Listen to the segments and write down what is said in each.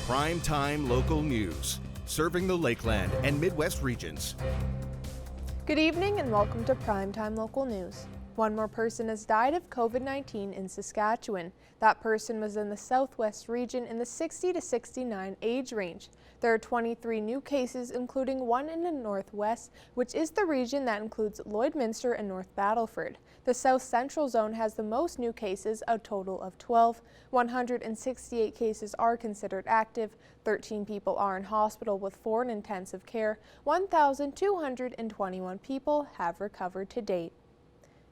PrimeTime local news, serving the Lakeland and Midwest regions. Good evening and welcome to PrimeTime Local News. One more person has died of COVID-19 in Saskatchewan. That person was in the Southwest region in the 60 to 69 age range. There are 23 new cases, including one in the Northwest, which is the region that includes Lloydminster and North Battleford. The South Central Zone has the most new cases, a total of 12. 168 cases are considered active. 13 people are in hospital with 4 in intensive care. 1,221 people have recovered to date.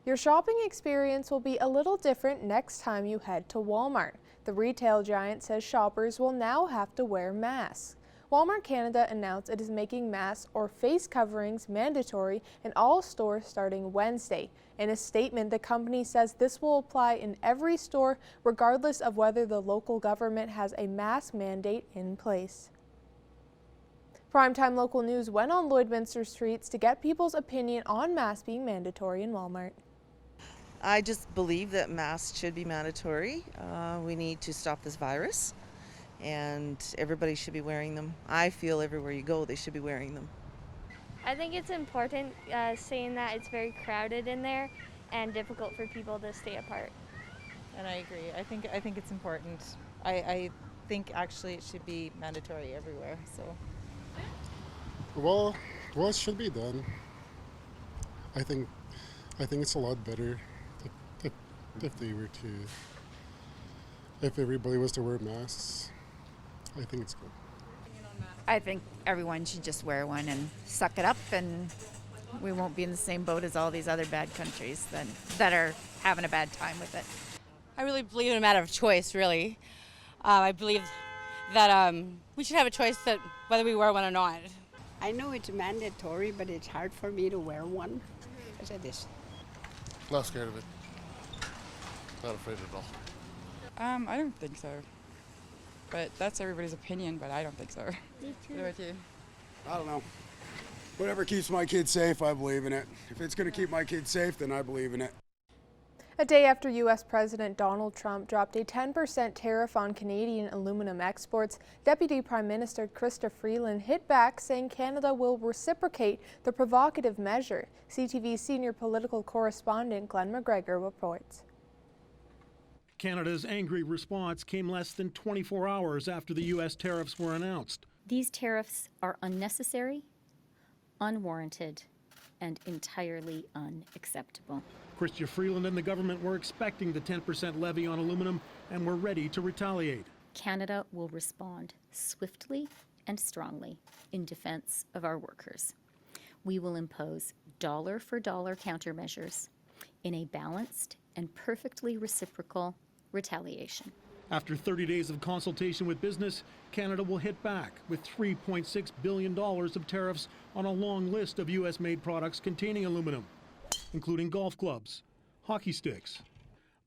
Your shopping experience will be a little different next time you head to Walmart. The retail giant says shoppers will now have to wear masks. Walmart Canada announced it is making masks or face coverings mandatory in all stores starting Wednesday. In a statement, the company says this will apply in every store regardless of whether the local government has a mask mandate in place. Primetime Local News went on Lloydminster streets to get people's opinion on masks being mandatory in Walmart. I just believe that masks should be mandatory. We need to stop this virus, and everybody should be wearing them. I feel everywhere you go, they should be wearing them. I think it's important, saying that it's very crowded in there and difficult for people to stay apart. And I agree. I think it's important. I think actually it should be mandatory everywhere. So. Well, it should be done. I think it's a lot better if everybody was to wear masks. I think it's good. I think everyone should just wear one and suck it up, and we won't be in the same boat as all these other bad countries that are having a bad time with it. I really believe in a matter of choice, really. I believe that we should have a choice that whether we wear one or not. I know it's mandatory, but it's hard for me to wear one because of this. Not scared of it. Not afraid at all. I don't think so. But that's everybody's opinion, but I don't think so. Me too. What about you? I don't know. Whatever keeps my kids safe, I believe in it. If it's going to keep my kids safe, then I believe in it. A day after U.S. President Donald Trump dropped a 10% tariff on Canadian aluminum exports, Deputy Prime Minister Chrystia Freeland hit back, saying Canada will reciprocate the provocative measure. CTV senior political correspondent Glenn McGregor reports. Canada's angry response came less than 24 hours after the U.S. tariffs were announced. These tariffs are unnecessary, unwarranted, and entirely unacceptable. Chrystia Freeland and the government were expecting the 10% levy on aluminum and were ready to retaliate. Canada will respond swiftly and strongly in defense of our workers. We will impose dollar-for-dollar countermeasures in a balanced and perfectly reciprocal retaliation. After 30 days of consultation with business, Canada will hit back with $3.6 billion of tariffs on a long list of U.S.-made products containing aluminum, including golf clubs, hockey sticks,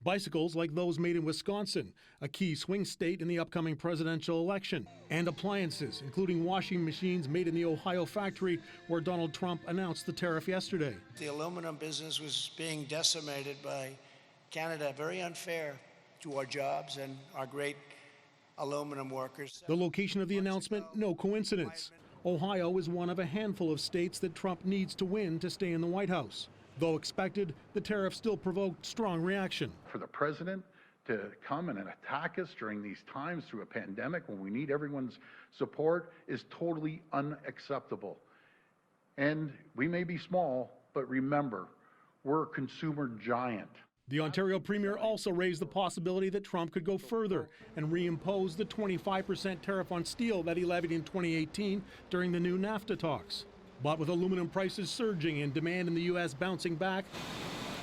bicycles like those made in Wisconsin, a key swing state in the upcoming presidential election, and appliances, including washing machines made in the Ohio factory where Donald Trump announced the tariff yesterday. The aluminum business was being decimated by Canada, very unfair to our jobs and our great aluminum workers. The location of the announcement, no coincidence. Ohio is one of a handful of states that Trump needs to win to stay in the White House. Though expected, the tariff still provoked strong reaction. For the president to come and attack us during these times through a pandemic when we need everyone's support is totally unacceptable. And we may be small, but remember, we're a consumer giant. The Ontario Premier also raised the possibility that Trump could go further and reimpose the 25% tariff on steel that he levied in 2018 during the new NAFTA talks. But with aluminum prices surging and demand in the U.S. bouncing back,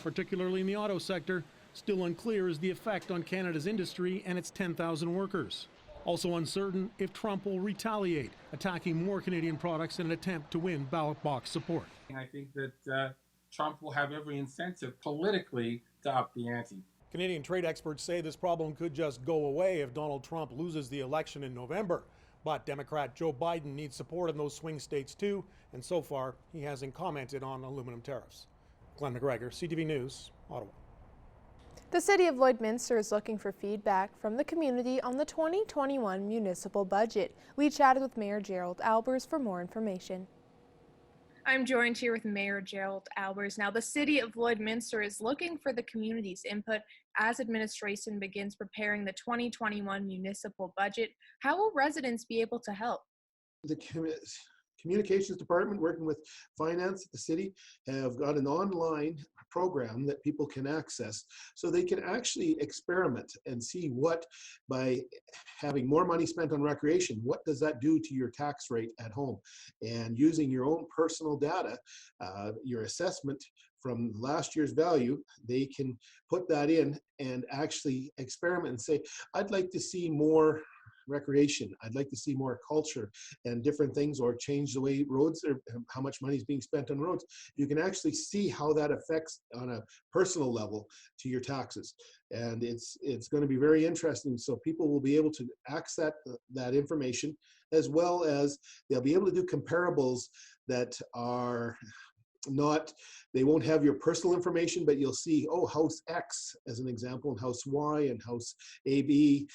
particularly in the auto sector, still unclear is the effect on Canada's industry and its 10,000 workers. Also uncertain if Trump will retaliate, attacking more Canadian products in an attempt to win ballot box support. I think that Trump will have every incentive politically to up the ante. Canadian trade experts say this problem could just go away if Donald Trump loses the election in November. But Democrat Joe Biden needs support in those swing states too, and so far he hasn't commented on aluminum tariffs. Glenn McGregor, CTV News, Ottawa. The City of Lloydminster is looking for feedback from the community on the 2021 municipal budget. We chatted with Mayor Gerald Albers for more information. I'm joined here with Mayor Gerald Albers. Now, the City of Lloydminster is looking for the community's input as administration begins preparing the 2021 municipal budget. How will residents be able to help? The communications department, working with finance at the city, have got an online program that people can access, so they can actually experiment and see what, by having more money spent on recreation, what does that do to your tax rate at home? And using your own personal data, your assessment from last year's value, they can put that in and actually experiment and say, I'd like to see more recreation, I'd like to see more culture and different things, or change the way roads are, how much money is being spent on roads. You can actually see how that affects on a personal level to your taxes. And it's going to be very interesting. So people will be able to access that information, as well as they'll be able to do comparables that are not, they won't have your personal information, but you'll see, oh, house X as an example, and house Y and house AB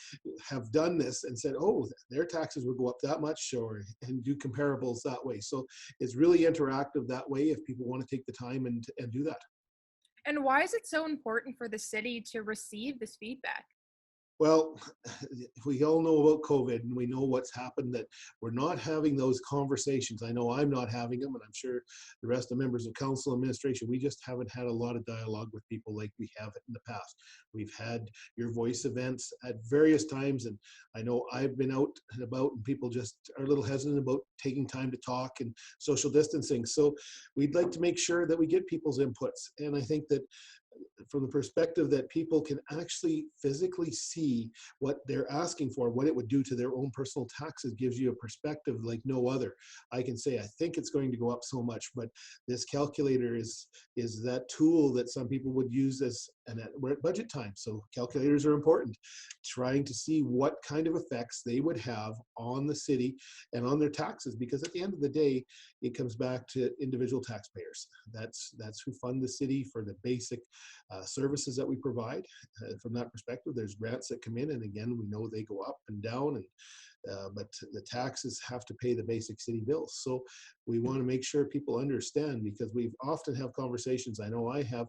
have done this and said, oh, their taxes would go up that much, and do comparables that way. So it's really interactive that way if people want to take the time and do that. And why is it so important for the city to receive this feedback? Well, we all know about COVID, and we know what's happened, that we're not having those conversations. I know I'm not having them, and I'm sure the rest of members of council administration, we just haven't had a lot of dialogue with people like we have in the past. We've had your voice events at various times, and I know I've been out and about, and people just are a little hesitant about taking time to talk and social distancing. So we'd like to make sure that we get people's inputs. And I think that from the perspective that people can actually physically see what they're asking for, what it would do to their own personal taxes, gives you a perspective like no other. I can say, I think it's going to go up so much, but this calculator is that tool that some people would use as, and we're at budget time, so calculators are important, trying to see what kind of effects they would have on the city and on their taxes, because at the end of the day, it comes back to individual taxpayers. That's who fund the city for the basic services that we provide. From that perspective, there's grants that come in, and again, we know they go up and down, and but the taxes have to pay the basic city bills. So we want to make sure people understand, because we often have conversations, I know I have,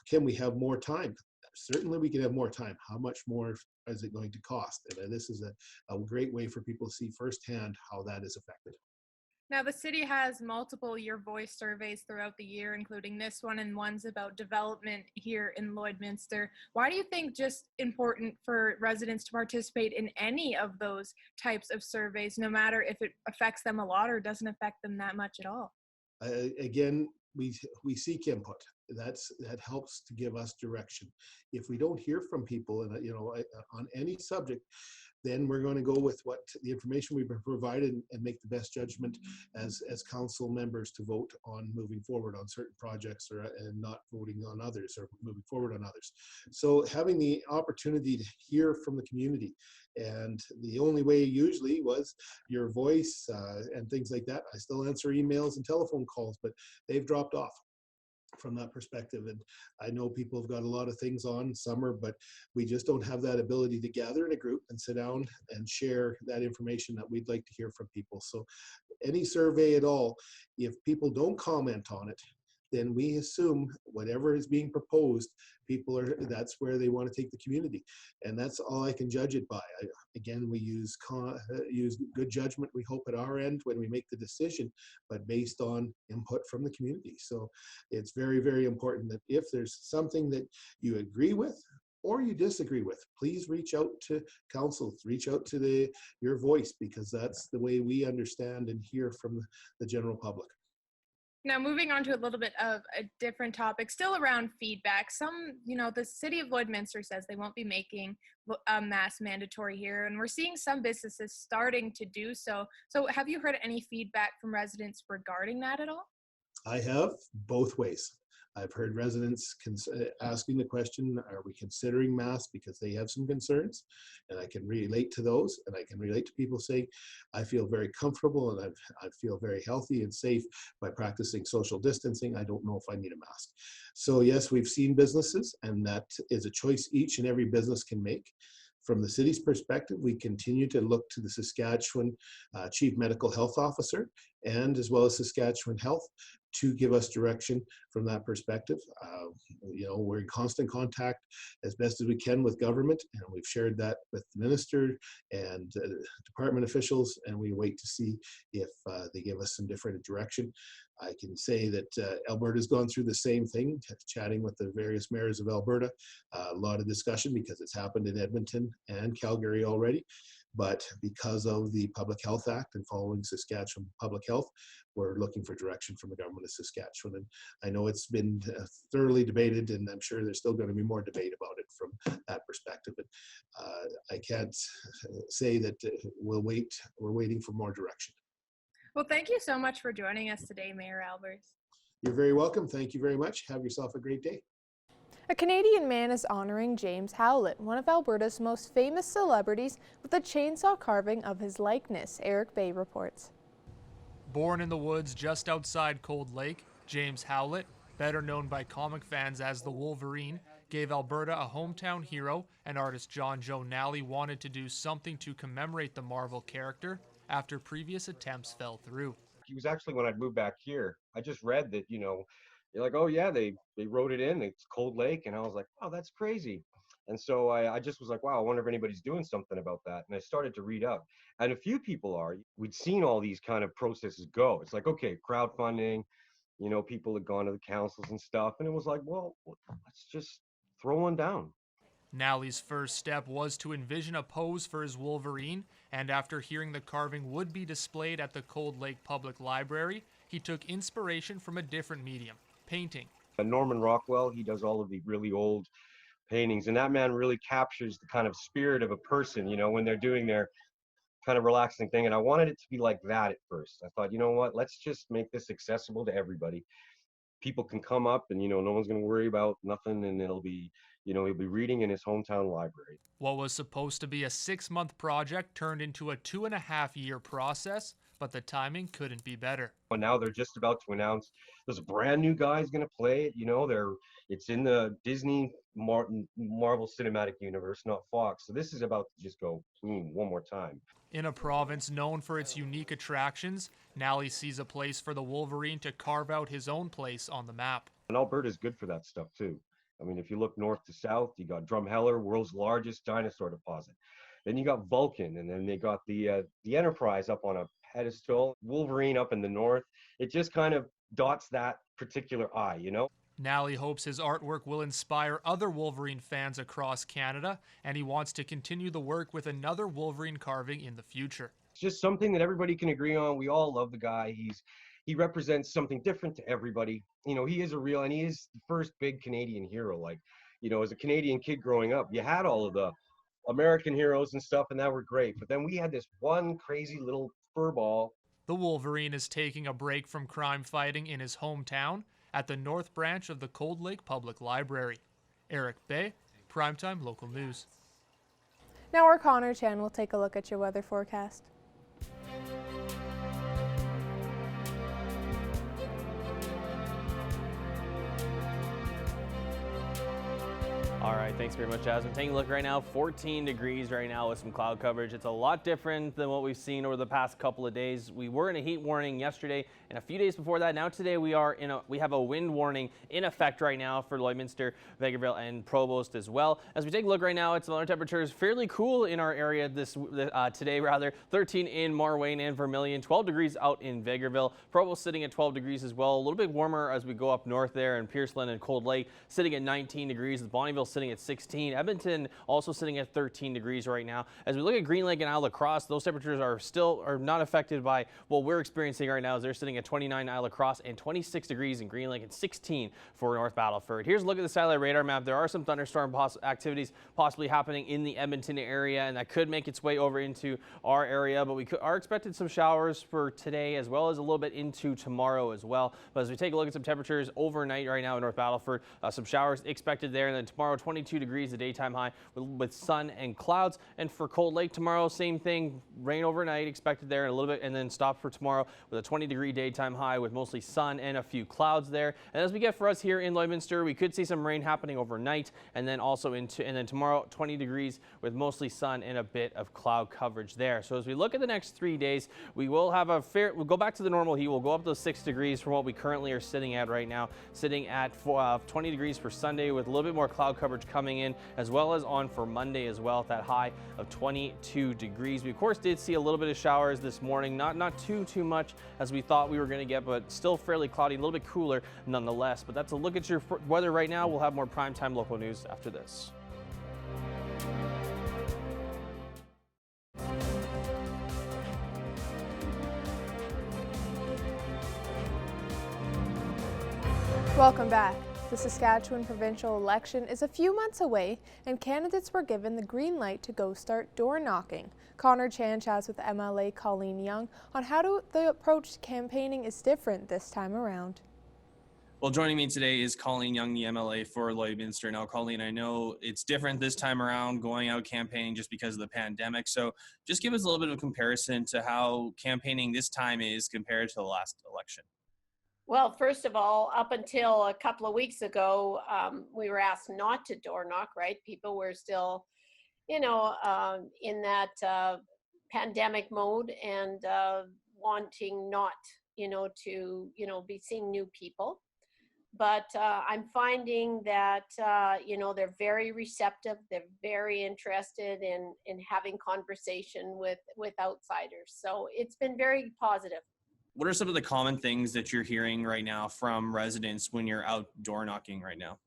can we have more time? Certainly we can have more time. How much more is it going to cost? And this is a great way for people to see firsthand how that is affected. Now, the city has multiple Your Voice surveys throughout the year, including this one and ones about development here in Lloydminster. Why do you think just important for residents to participate in any of those types of surveys, no matter if it affects them a lot or doesn't affect them that much at all? Again, we seek input. That helps to give us direction. If we don't hear from people, and on any subject, then we're going to go with what the information we've been provided and make the best judgment as council members to vote on moving forward on certain projects, and not voting on others, or moving forward on others. So having the opportunity to hear from the community, and the only way usually was your voice and things like that. I still answer emails and telephone calls, but they've dropped off from that perspective. And I know people have got a lot of things on summer, but we just don't have that ability to gather in a group and sit down and share that information that we'd like to hear from people. So any survey at all, if people don't comment on it, then we assume whatever is being proposed, that's where they want to take the community. And that's all I can judge it by. Again, we use good judgment, we hope, at our end when we make the decision, but based on input from the community. So it's very, very important that if there's something that you agree with or you disagree with, please reach out to council, reach out to your voice, because that's the way we understand and hear from the general public. Now, moving on to a little bit of a different topic, still around feedback. The city of Lloydminster says they won't be making masks mandatory here, and we're seeing some businesses starting to do so. So have you heard any feedback from residents regarding that at all? I have, both ways. I've heard residents asking the question, are we considering masks, because they have some concerns, and I can relate to those, and I can relate to people saying, I feel very comfortable and I feel very healthy and safe by practicing social distancing. I don't know if I need a mask. So yes, we've seen businesses, and that is a choice each and every business can make. From the city's perspective, we continue to look to the Saskatchewan Chief Medical Health Officer, and as well as Saskatchewan Health, to give us direction from that perspective. We're in constant contact as best as we can with government, and we've shared that with the minister and department officials, and we wait to see if they give us some different direction. I can say that Alberta's gone through the same thing, chatting with the various mayors of Alberta. A lot of discussion because it's happened in Edmonton and Calgary already. But because of the Public Health Act and following Saskatchewan Public Health, we're looking for direction from the government of Saskatchewan. And I know it's been thoroughly debated, and I'm sure there's still going to be more debate about it from that perspective. But I can't say that we'll wait. We're waiting for more direction. Well, thank you so much for joining us today, Mayor Albers. You're very welcome. Thank you very much. Have yourself a great day. A Canadian man is honoring James Howlett, one of Alberta's most famous celebrities, with a chainsaw carving of his likeness. Eric Bay reports. Born in the woods just outside Cold Lake, James Howlett, better known by comic fans as the Wolverine, gave Alberta a hometown hero, and artist John Joe Nally wanted to do something to commemorate the Marvel character after previous attempts fell through. He was actually, when I moved back here, I just read that, you're like, oh yeah, they wrote it in, it's Cold Lake, and I was like, wow, that's crazy. And so I just was like, wow, I wonder if anybody's doing something about that. And I started to read up, and a few people are. We'd seen all these kind of processes go. It's like, okay, crowdfunding, people had gone to the councils and stuff, and it was like, well, let's just throw one down. Nally's first step was to envision a pose for his Wolverine, and after hearing the carving would be displayed at the Cold Lake Public Library, he took inspiration from a different medium, painting. Norman Rockwell, he does all of the really old paintings, and that man really captures the kind of spirit of a person, when they're doing their kind of relaxing thing. And I wanted it to be like that at first. I thought, you know what, let's just make this accessible to everybody. People can come up and, no one's going to worry about nothing, and it'll be, he'll be reading in his hometown library. What was supposed to be a 6-month project turned into a 2.5-year process, but the timing couldn't be better. And now they're just about to announce there's a brand new guy who's going to play it. It's in the Disney Marvel Cinematic Universe, not Fox. So this is about to just go one more time. In a province known for its unique attractions, Nally sees a place for the Wolverine to carve out his own place on the map. And Alberta's good for that stuff too. I mean, if you look north to south, you got Drumheller, world's largest dinosaur deposit. Then you got Vulcan, and then they got the Enterprise up on a pedestal, Wolverine up in the north. It just kind of dots that particular eye, Nally hopes his artwork will inspire other Wolverine fans across Canada, and he wants to continue the work with another Wolverine carving in the future. It's just something that everybody can agree on. We all love the guy. He represents something different to everybody. He is and he is the first big Canadian hero. Like, as a Canadian kid growing up, you had all of the American heroes and stuff, and that were great. But then we had this one crazy little furball. The Wolverine is taking a break from crime fighting in his hometown at the North Branch of the Cold Lake Public Library. Eric Bay, PrimeTime Local News. Now our Connor Chan will take a look at your weather forecast. All right, thanks very much, Jasmine. Taking a look right now, 14 degrees right now with some cloud coverage. It's a lot different than what we've seen over the past couple of days. We were in a heat warning yesterday and a few days before that. Now today we have a wind warning in effect right now for Lloydminster, Vegreville, and Provost as well. As we take a look right now, our temperature is fairly cool in our area today. 13 in Marwayne and Vermilion, 12 degrees out in Vegreville. Provost sitting at 12 degrees as well. A little bit warmer as we go up north there in Pierceland and Cold Lake, sitting at 19 degrees. With Bonnyville sitting at 16. Edmonton also sitting at 13 degrees right now. As we look at Green Lake and Isle Lacrosse, those temperatures are not affected by what we're experiencing right now, as they're sitting at 29 Isle Lacrosse and 26 degrees in Green Lake and 16 for North Battleford. Here's a look at the satellite radar map. There are some thunderstorm activities possibly happening in the Edmonton area, and that could make its way over into our area, but we are expected some showers for today as well as a little bit into tomorrow as well. But as we take a look at some temperatures overnight right now in North Battleford, some showers expected there, and then tomorrow 22 degrees the daytime high with sun and clouds. And for Cold Lake tomorrow, same thing, rain overnight expected there and a little bit, and then stop for tomorrow with a 20-degree daytime high with mostly sun and a few clouds there. And as we get for us here in Lloydminster, we could see some rain happening overnight, and then also and then tomorrow 20 degrees with mostly sun and a bit of cloud coverage there. So as we look at the next 3 days, we will have we'll go back to the normal heat. We'll go up to 6 degrees from what we currently are sitting at right now, sitting at 20 degrees for Sunday with a little bit more cloud coverage coming in, as well as on for Monday as well at that high of 22 degrees. We of course did see a little bit of showers this morning, not too much as we thought we were going to get, but still fairly cloudy, a little bit cooler nonetheless. But that's a look at your weather right now. We'll have more primetime local news after this. Welcome back. The Saskatchewan provincial election is a few months away, and candidates were given the green light to go start door knocking. Connor Chan chats with MLA Colleen Young on how the approach to campaigning is different this time around. Well, joining me today is Colleen Young, the MLA for Lloydminster. Now, Colleen, I know it's different this time around going out campaigning just because of the pandemic. So just give us a little bit of a comparison to how campaigning this time is compared to the last election. Well, first of all, up until a couple of weeks ago, we were asked not to door knock, right? People were still, in that pandemic mode and wanting not, to, be seeing new people. But I'm finding that, they're very receptive. They're very interested in having conversation with outsiders. So it's been very positive. What are some of the common things that you're hearing right now from residents when you're out door knocking right now?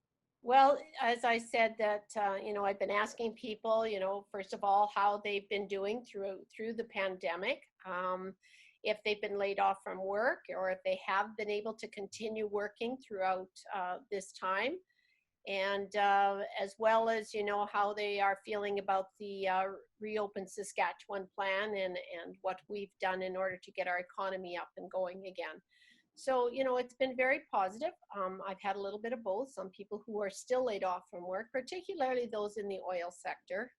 Well, as I said that, I've been asking people, first of all, how they've been doing through the pandemic, if they've been laid off from work or if they have been able to continue working throughout this time. And as well as, how they are feeling about the Reopen Saskatchewan plan and what we've done in order to get our economy up and going again. So, it's been very positive. I've had a little bit of both. Some people who are still laid off from work, particularly those in the oil sector,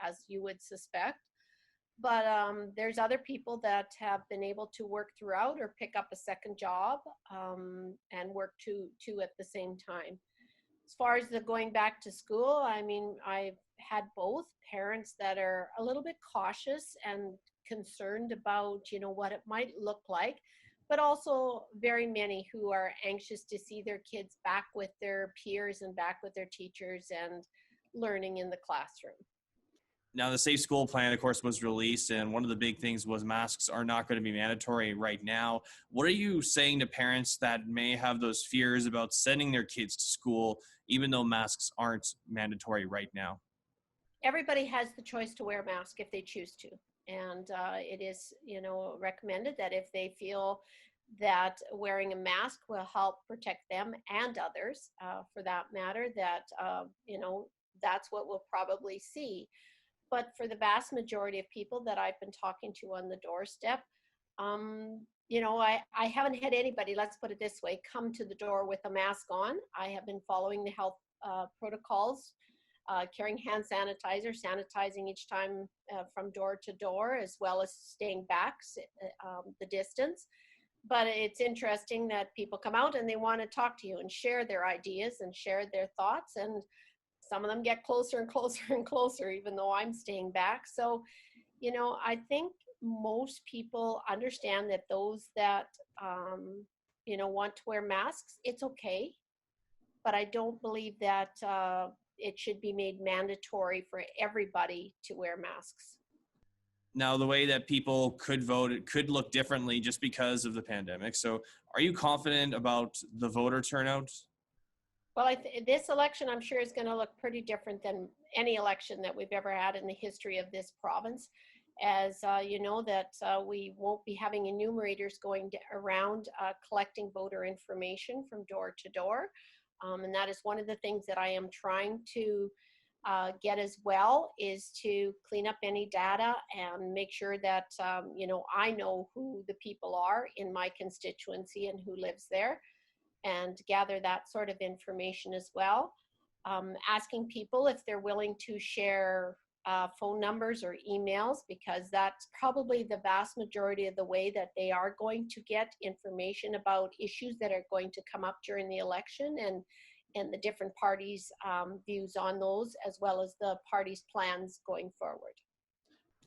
as you would suspect. But there's other people that have been able to work throughout or pick up a second job and work two at the same time. As far as the going back to school, I mean, I've had both parents that are a little bit cautious and concerned about, what it might look like, but also very many who are anxious to see their kids back with their peers and back with their teachers and learning in the classroom. Now, the Safe School Plan, of course, was released, and one of the big things was masks are not going to be mandatory right now. What are you saying to parents that may have those fears about sending their kids to school, even though masks aren't mandatory right now? Everybody has the choice to wear a mask if they choose to. And it is, recommended that if they feel that wearing a mask will help protect them and others, for that matter, that, that's what we'll probably see. But for the vast majority of people that I've been talking to on the doorstep, I haven't had anybody, let's put it this way, come to the door with a mask on. I have been following the health protocols, carrying hand sanitizer, sanitizing each time from door to door, as well as staying back the distance. But it's interesting that people come out and they want to talk to you and share their ideas and share their thoughts, and some of them get closer and closer and closer, even though I'm staying back. So, I think most people understand that those that, want to wear masks, it's okay. But I don't believe that it should be made mandatory for everybody to wear masks. Now, the way that people could vote, it could look differently just because of the pandemic. So are you confident about the voter turnout? Well, this election, I'm sure, is going to look pretty different than any election that we've ever had in the history of this province. As you know, that we won't be having enumerators going around collecting voter information from door to door. And that is one of the things that I am trying to get as well, is to clean up any data and make sure that, you know, I know who the people are in my constituency and who lives there, and gather that sort of information as well. Asking people if they're willing to share phone numbers or emails, because that's probably the vast majority of the way that they are going to get information about issues that are going to come up during the election, and the different parties' views on those, as well as the parties' plans going forward.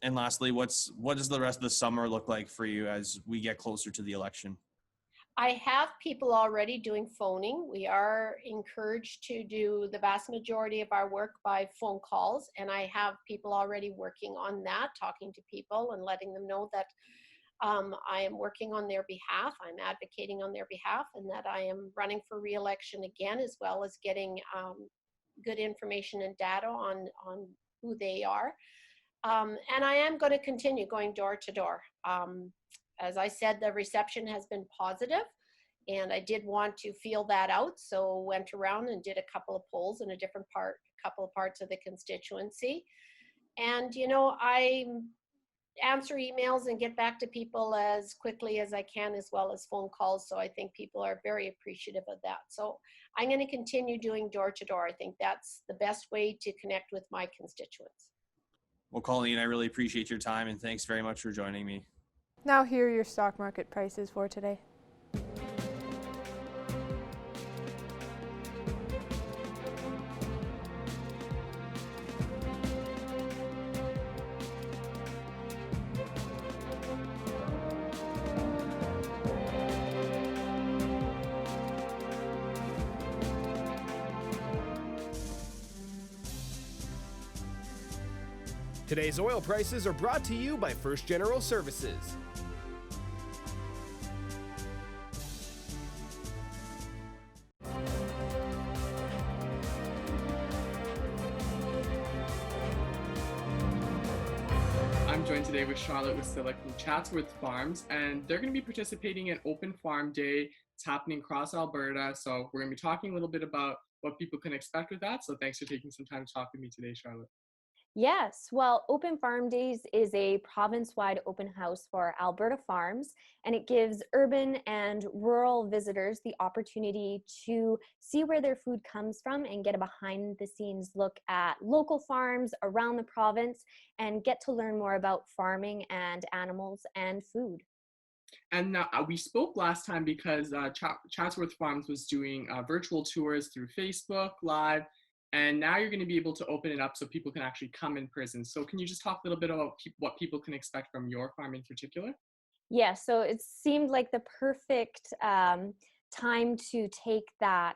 And lastly, what does the rest of the summer look like for you as we get closer to the election? I have people already doing phoning. We are encouraged to do the vast majority of our work by phone calls, and I have people already working on that, talking to people and letting them know that I am working on their behalf, I'm advocating on their behalf, and that I am running for re-election again, as well as getting good information and data on who they are. And I am going to continue going door to door. As I said, the reception has been positive, and I did want to feel that out, so went around and did a couple of polls in a couple of parts of the constituency. And, you know, I answer emails and get back to people as quickly as I can, as well as phone calls. So I think people are very appreciative of that. So I'm going to continue doing door to door. I think that's the best way to connect with my constituents. Well, Colleen, I really appreciate your time, and thanks very much for joining me. Now here are your stock market prices for today. Today's oil prices are brought to you by First General Services. I'm joined today with Charlotte Wasilla from Chatsworth Farms, and they're going to be participating in Open Farm Day. It's happening across Alberta, so we're going to be talking a little bit about what people can expect with that. So thanks for taking some time to talk with me today, Charlotte. Yes, well, Open Farm Days is a province-wide open house for Alberta farms, and it gives urban and rural visitors the opportunity to see where their food comes from and get a behind-the-scenes look at local farms around the province and get to learn more about farming and animals and food. And we spoke last time because Chatsworth Farms was doing virtual tours through Facebook Live, and now you're going to be able to open it up so people can actually come in person. So can you just talk a little bit about what people can expect from your farm in particular? Yeah, so it seemed like the perfect time to take that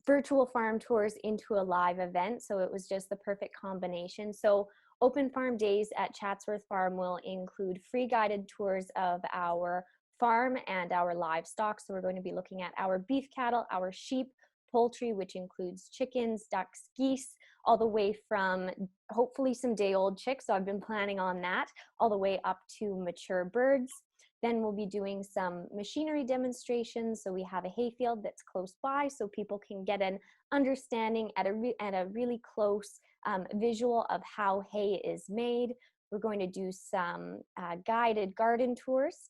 virtual farm tours into a live event. So it was just the perfect combination. So Open Farm Days at Chatsworth Farm will include free guided tours of our farm and our livestock. So we're going to be looking at our beef cattle, our sheep, poultry, which includes chickens, ducks, geese, all the way from hopefully some day-old chicks, so I've been planning on that, all the way up to mature birds. Then we'll be doing some machinery demonstrations. So we have a hayfield that's close by, so people can get an understanding at a really close visual of how hay is made. We're going to do some guided garden tours.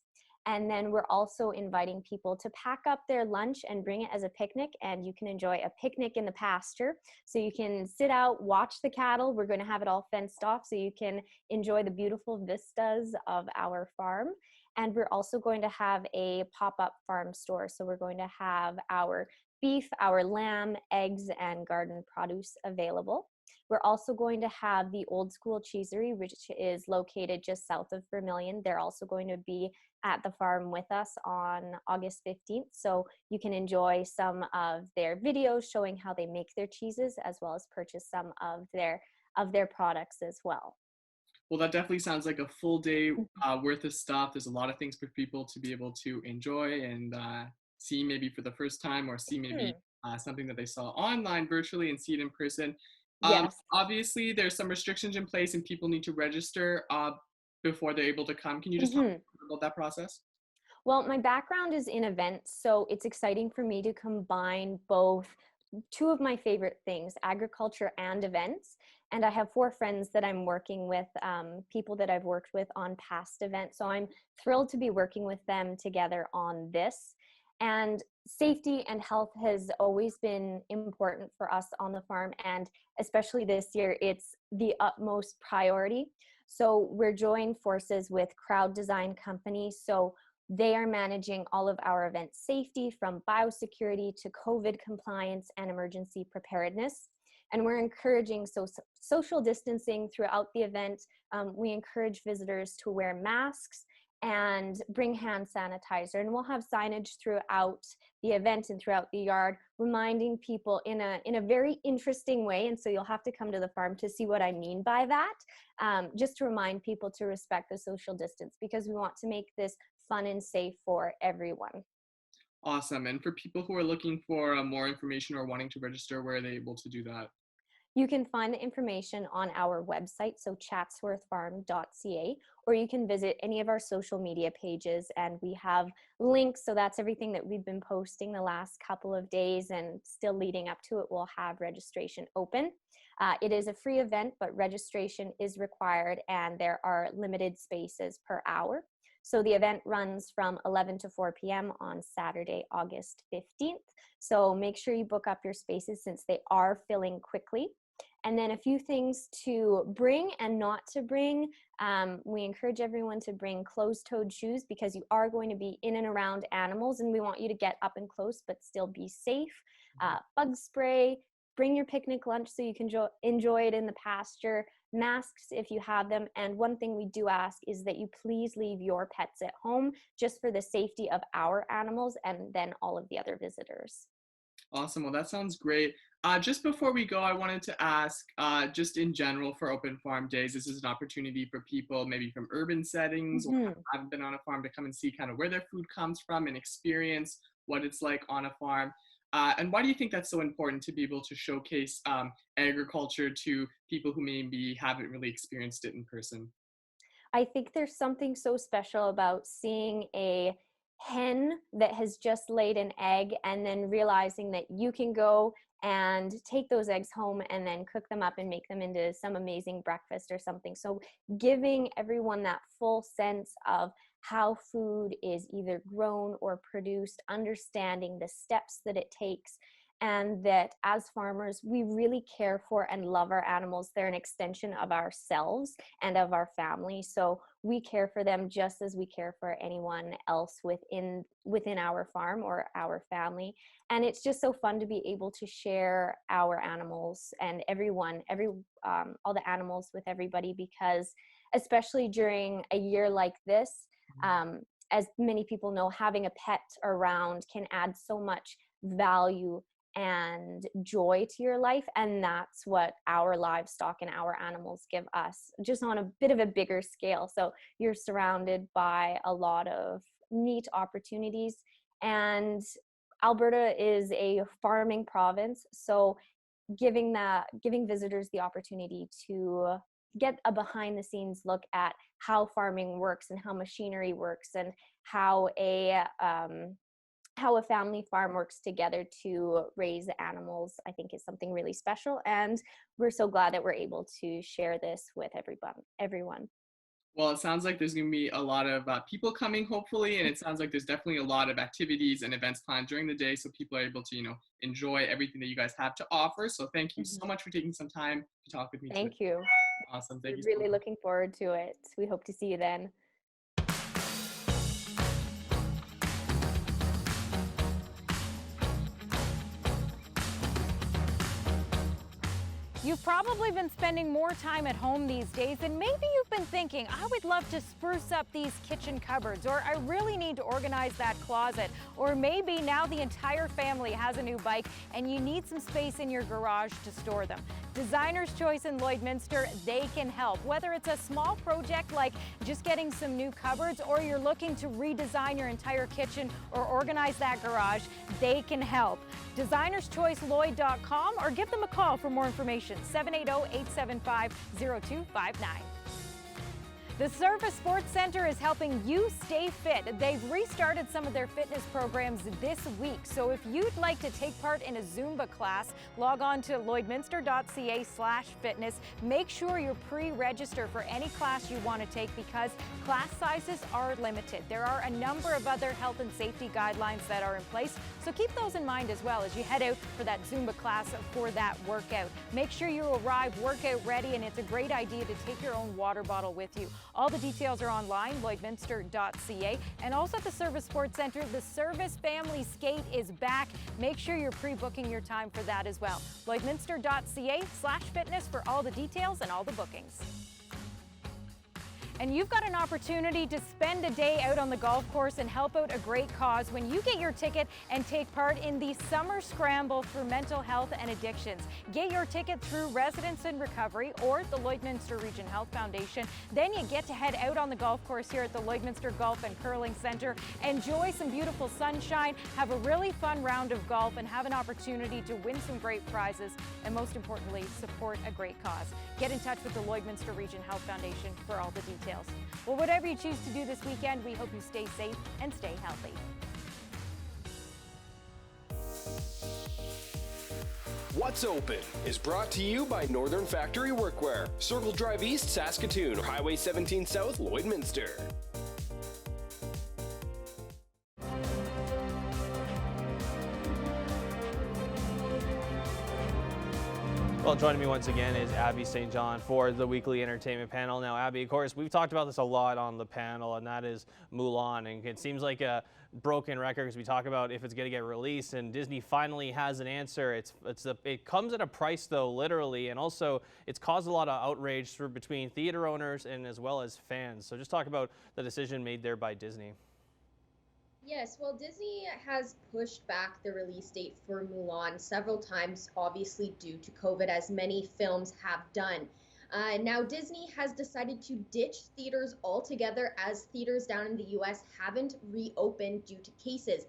And then we're also inviting people to pack up their lunch and bring it as a picnic, and you can enjoy a picnic in the pasture. So you can sit out, watch the cattle. We're going to have it all fenced off so you can enjoy the beautiful vistas of our farm. And we're also going to have a pop-up farm store. So we're going to have our beef, our lamb, eggs, and garden produce available. We're also going to have the Old School Cheesery, which is located just south of Vermilion. They're also going to be at the farm with us on August 15th. So you can enjoy some of their videos showing how they make their cheeses, as well as purchase some of their products as well. Well, that definitely sounds like a full day worth of stuff. There's a lot of things for people to be able to enjoy and see maybe for the first time, or see maybe something that they saw online virtually and see it in person. Yes. Obviously, there's some restrictions in place and people need to register before they're able to come. Can you just talk about that process? Well, my background is in events, so it's exciting for me to combine both two of my favorite things, agriculture and events. And I have 4 friends that I'm working with, people that I've worked with on past events. So I'm thrilled to be working with them together on this. And safety and health has always been important for us on the farm. And especially this year, it's the utmost priority. So we're joined forces with Crowd Design Company. So they are managing all of our event safety, from biosecurity to COVID compliance and emergency preparedness. And we're encouraging social distancing throughout the event. We encourage visitors to wear masks and bring hand sanitizer. And we'll have signage throughout the event and throughout the yard, reminding people in a very interesting way. And so you'll have to come to the farm to see what I mean by that, just to remind people to respect the social distance, because we want to make this fun and safe for everyone. Awesome. And for people who are looking for more information or wanting to register, where are they able to do that? You can find the information on our website, so chatsworthfarm.ca, or you can visit any of our social media pages, and we have links. So that's everything that we've been posting the last couple of days, and still leading up to it, we'll have registration open. It is a free event, but registration is required, and there are limited spaces per hour. So the event runs from 11 to 4 p.m. on Saturday, August 15th. So make sure you book up your spaces, since they are filling quickly. And then a few things to bring and not to bring. We encourage everyone to bring closed-toed shoes, because you are going to be in and around animals, and we want you to get up and close but still be safe. Bug spray. Bring your picnic lunch so you can enjoy it in the pasture. Masks if you have them. And one thing we do ask is that you please leave your pets at home, just for the safety of our animals and then all of the other visitors. Awesome. Well, that sounds great. Just before we go, I wanted to ask, just in general for Open Farm Days, this is an opportunity for people maybe from urban settings or haven't been on a farm to come and see kind of where their food comes from and experience what it's like on a farm. And why do you think that's so important, to be able to showcase agriculture to people who maybe haven't really experienced it in person? I think there's something so special about seeing a hen that has just laid an egg, and then realizing that you can go and take those eggs home and then cook them up and make them into some amazing breakfast or something. So giving everyone that full sense of how food is either grown or produced, understanding the steps that it takes, and that as farmers, we really care for and love our animals. They're an extension of ourselves and of our family. So we care for them just as we care for anyone else within our farm or our family. And it's just so fun to be able to share our animals and all the animals with everybody, because especially during a year like this, as many people know, having a pet around can add so much value and joy to your life. And that's what our livestock and our animals give us, just on a bit of a bigger scale. So you're surrounded by a lot of neat opportunities. And Alberta is a farming province, so giving visitors the opportunity to get a behind the scenes look at how farming works and how machinery works and how a family farm works together to raise animals, I think is something really special. And we're so glad that we're able to share this with everyone. Well, it sounds like there's going to be a lot of people coming, hopefully, and it sounds like there's definitely a lot of activities and events planned during the day, so people are able to, enjoy everything that you guys have to offer. So thank you so much for taking some time to talk with me today. Thank you. Awesome. Thank you. We're really looking forward to it. We hope to see you then. You've probably been spending more time at home these days, and maybe you've been thinking, I would love to spruce up these kitchen cupboards, or I really need to organize that closet, or maybe now the entire family has a new bike and you need some space in your garage to store them. Designer's Choice in Lloydminster, they can help. Whether it's a small project like just getting some new cupboards, or you're looking to redesign your entire kitchen or organize that garage, they can help. DesignersChoiceLloyd.com, or give them a call for more information, 780-875-0259. The Service Sports Center is helping you stay fit. They've restarted some of their fitness programs this week. So if you'd like to take part in a Zumba class, log on to lloydminster.ca/fitness. Make sure you're pre-register for any class you want to take, because class sizes are limited. There are a number of other health and safety guidelines that are in place, so keep those in mind as well as you head out for that Zumba class for that workout. Make sure you arrive workout ready, and it's a great idea to take your own water bottle with you. All the details are online, lloydminster.ca, and also at the Service Sports Center, the Service Family Skate is back. Make sure you're pre-booking your time for that as well. lloydminster.ca/fitness for all the details and all the bookings. And you've got an opportunity to spend a day out on the golf course and help out a great cause when you get your ticket and take part in the Summer Scramble for Mental Health and Addictions. Get your ticket through Residents in Recovery or the Lloydminster Region Health Foundation. Then you get to head out on the golf course here at the Lloydminster Golf and Curling Center. Enjoy some beautiful sunshine, have a really fun round of golf, and have an opportunity to win some great prizes, and most importantly, support a great cause. Get in touch with the Lloydminster Region Health Foundation for all the details. Well, whatever you choose to do this weekend, we hope you stay safe and stay healthy. What's Open is brought to you by Northern Factory Workwear, Circle Drive East, Saskatoon, Highway 17 South, Lloydminster. Well, joining me once again is Abby St. John for the weekly entertainment panel. Now, Abby, of course, we've talked about this a lot on the panel, and that is Mulan. And it seems like a broken record because we talk about if it's going to get released, and Disney finally has an answer. It comes at a price, though, literally, and also it's caused a lot of outrage between theater owners and as well as fans. So just talk about the decision made there by Disney. Yes, well, Disney has pushed back the release date for Mulan several times, obviously due to COVID, as many films have done. Now, Disney has decided to ditch theaters altogether, as theaters down in the US haven't reopened due to cases.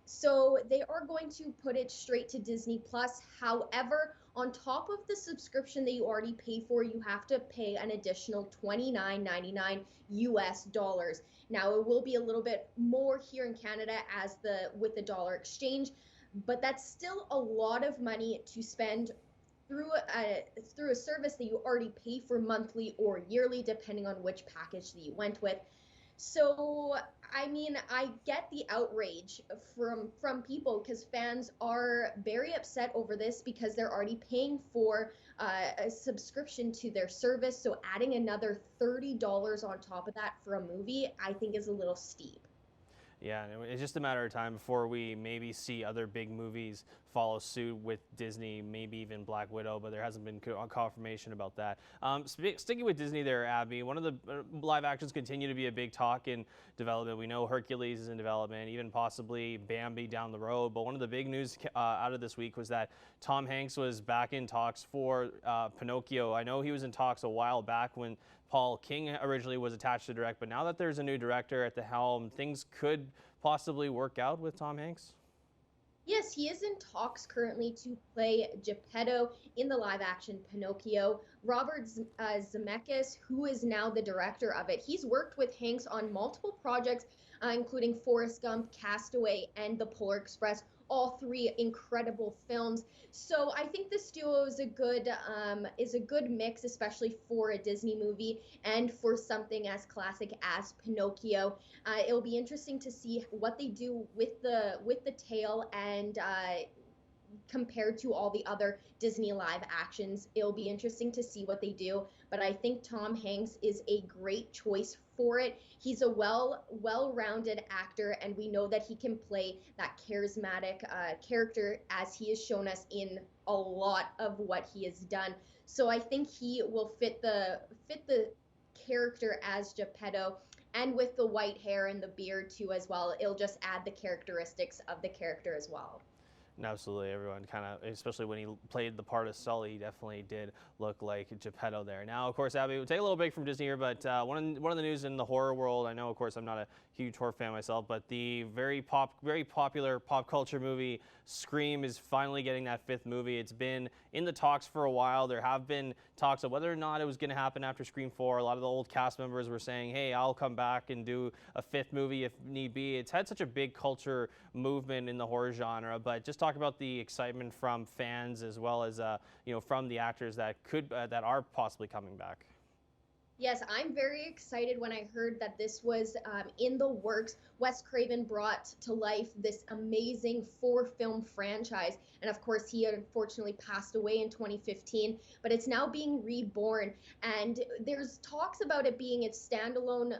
So they are going to put it straight to Disney Plus. However, on top of the subscription that you already pay for, you have to pay an additional $29.99 US dollars. Now, it will be a little bit more here in Canada with the dollar exchange, but that's still a lot of money to spend through a service that you already pay for monthly or yearly, depending on which package that you went with. So, I mean, I get the outrage from people, because fans are very upset over this because they're already paying for a subscription to their service. So adding another $30 on top of that for a movie, I think is a little steep. Yeah, it's just a matter of time before we maybe see other big movies follow suit with Disney, maybe even Black Widow, but there hasn't been confirmation about that. Sticking with Disney there, Abby, one of the live actions continue to be a big talk in development. We know Hercules is in development, even possibly Bambi down the road, but one of the big news out of this week was that Tom Hanks was back in talks for Pinocchio. I know he was in talks a while back when Paul King originally was attached to direct, but now that there's a new director at the helm, things could possibly work out with Tom Hanks? Yes, he is in talks currently to play Geppetto in the live-action Pinocchio. Robert Zemeckis, who is now the director of it, he's worked with Hanks on multiple projects, including Forrest Gump, Castaway, and The Polar Express, all three incredible films. So I think this duo is a good mix, especially for a Disney movie and for something as classic as Pinocchio. It'll be interesting to see what they do with the tale and compared to all the other Disney live actions. It'll be interesting to see what they do, but I think Tom Hanks is a great choice for it. He's a well-rounded actor, and we know that he can play that charismatic character, as he has shown us in a lot of what he has done. So I think he will fit the character as Geppetto, and with the white hair and the beard too as well, it'll just add the characteristics of the character as well. Absolutely, everyone kind of, especially when he played the part of Sully, he definitely did look like Geppetto there. Now, of course, Abby, we'll take a little break from Disney here, but one of the news in the horror world, I know, of course, I'm not a huge horror fan myself, but the very popular pop culture movie Scream is finally getting that 5th movie. It's been in the talks for a while. There have been talks of whether or not it was going to happen after Scream 4. A lot of the old cast members were saying, hey, I'll come back and do a 5th movie if need be. It's had such a big culture movement in the horror genre, but just talk about the excitement from fans as well as from the actors that are possibly coming back. Yes, I'm very excited when I heard that this was in the works. Wes Craven brought to life this amazing 4-film franchise. And of course, he unfortunately passed away in 2015, but it's now being reborn. And there's talks about it being its standalone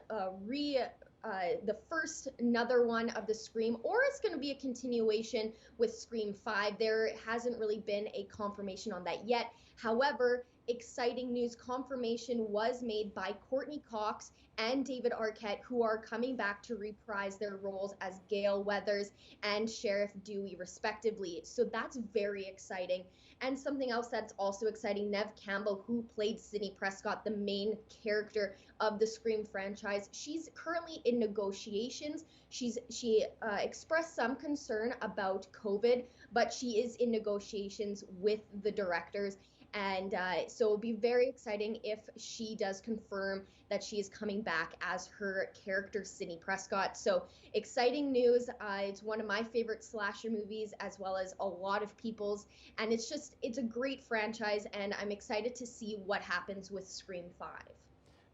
the first another one of the Scream, or it's going to be a continuation with Scream 5. There hasn't really been a confirmation on that yet. However, exciting news, confirmation was made by Courtney Cox and David Arquette, who are coming back to reprise their roles as Gale Weathers and Sheriff Dewey, respectively. So that's very exciting. And something else that's also exciting, Neve Campbell, who played Sidney Prescott, the main character of the Scream franchise, she's currently in negotiations. She expressed some concern about COVID, but she is in negotiations with the directors. And so it'll be very exciting if she does confirm that she is coming back as her character, Sidney Prescott. So exciting news. It's one of my favorite slasher movies, as well as a lot of people's. And it's a great franchise, and I'm excited to see what happens with Scream 5.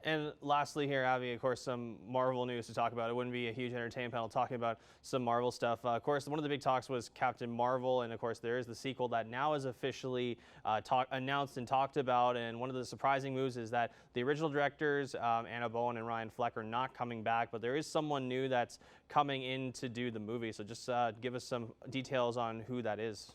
And lastly here, Abby, of course, some Marvel news to talk about. It wouldn't be a huge entertainment panel talking about some Marvel stuff. Of course, one of the big talks was Captain Marvel, and of course, there is the sequel that now is officially announced and talked about. And one of the surprising moves is that the original directors, Anna Bowen and Ryan Fleck, are not coming back, but there is someone new that's coming in to do the movie. So just give us some details on who that is.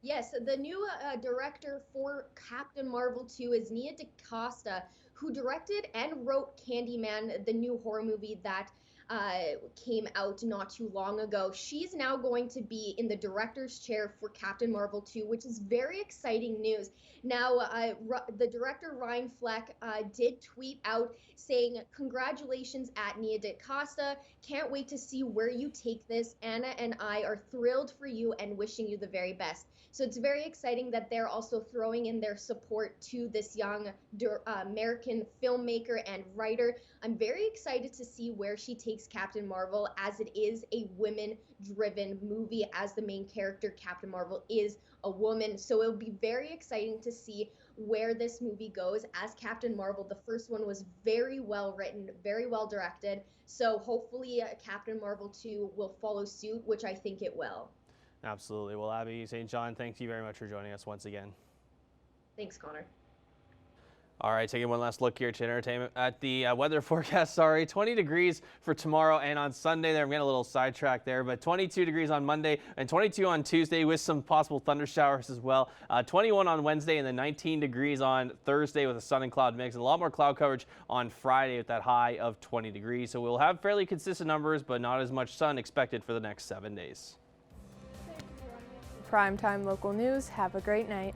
Yes, the new director for Captain Marvel 2 is Nia DaCosta, who directed and wrote Candyman, the new horror movie that came out not too long ago. She's now going to be in the director's chair for Captain Marvel 2, which is very exciting news. Now, the director, Ryan Fleck, did tweet out saying, "Congratulations at Nia DaCosta. Can't wait to see where you take this. Anna and I are thrilled for you and wishing you the very best." So it's very exciting that they're also throwing in their support to this young American filmmaker and writer. I'm very excited to see where she takes Captain Marvel, as it is a women-driven movie, as the main character, Captain Marvel, is a woman. So it'll be very exciting to see where this movie goes. As Captain Marvel, the first one was very well written, very well directed. So hopefully Captain Marvel 2 will follow suit, which I think it will. Absolutely. Well, Abby St. John, thank you very much for joining us once again. Thanks, Connor. All right, taking one last look here to entertainment at the weather forecast. 20 degrees for tomorrow and on Sunday there. I'm getting a little sidetracked there, but 22 degrees on Monday and 22 on Tuesday with some possible thunder showers as well. 21 on Wednesday and then 19 degrees on Thursday with a sun and cloud mix. And a lot more cloud coverage on Friday with that high of 20 degrees. So we'll have fairly consistent numbers, but not as much sun expected for the next 7 days. Primetime Local News. Have a great night.